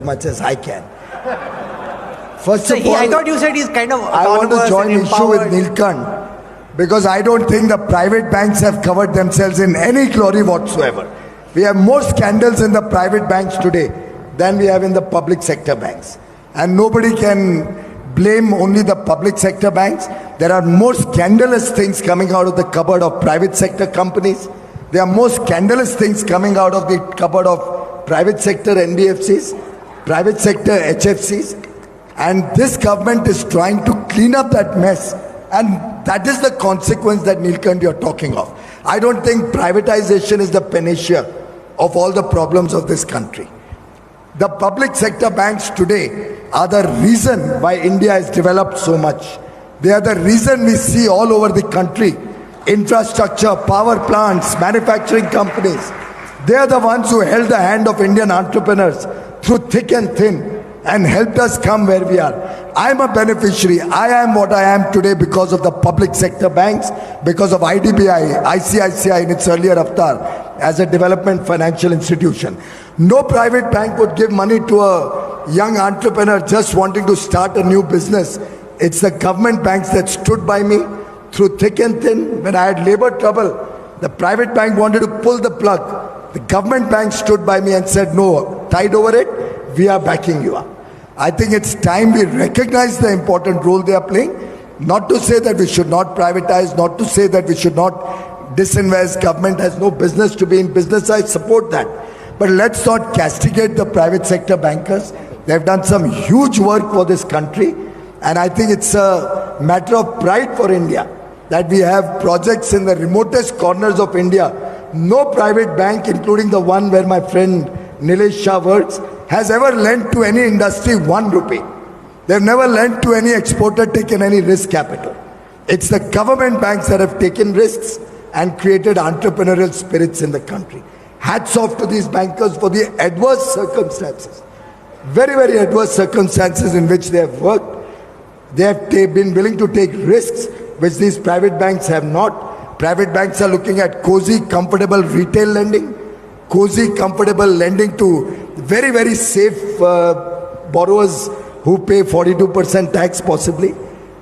much as I can. First So of all, I thought you said he's kind of I want to join issue with Nilkant because I don't think the private banks have covered themselves in any glory whatsoever. We have more scandals in the private banks today than we have in the public sector banks. And nobody can blame only the public sector banks. There are more scandalous things coming out of the cupboard of private sector companies. There are more scandalous things coming out of the cupboard of private sector NBFCs, private sector HFCs. And this government is trying to clean up that mess. And that is the consequence that Nilkant you're talking of. I don't think privatization is the panacea of all the problems of this country. The public sector banks today are the reason why India has developed so much. They are the reason we see all over the country infrastructure, power plants, manufacturing companies. They are the ones who held the hand of Indian entrepreneurs through thick and thin and helped us come where we are. I am a beneficiary. I am what I am today because of the public sector banks, because of IDBI, ICICI in its earlier avatar as a development financial institution. No private bank would give money to a young entrepreneur just wanting to start a new business. It's the government banks that stood by me through thick and thin. When I had labor trouble, the private bank wanted to pull the plug. The government bank stood by me and said, no, tide over it, we are backing you up. I think it's time we recognize the important role they are playing. Not to say that we should not privatize, not to say that we should not disinvest. Government has no business to be in business. I support that. But let's not castigate the private sector bankers. They've done some huge work for this country. And I think it's a matter of pride for India that we have projects in the remotest corners of India. No private bank, including the one where my friend Nilesh Shah works, has ever lent to any industry 1 rupee. They've never lent to any exporter, taken any risk capital. It's the government banks that have taken risks and created entrepreneurial spirits in the country. Hats off to these bankers for the adverse circumstances, very, very adverse circumstances in which they have worked. They have been willing to take risks which these private banks have not. Private banks are looking at cozy, comfortable retail lending, cozy, comfortable lending to very, very safe borrowers who pay 42% tax possibly,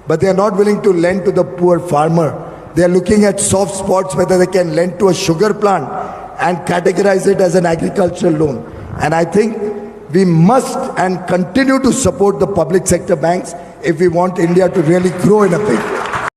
but they are not willing to lend to the poor farmer. They are looking at soft spots, whether they can lend to a sugar plant and categorize it as an agricultural loan. And I think we must and continue to support the public sector banks if we want India to really grow in a big way.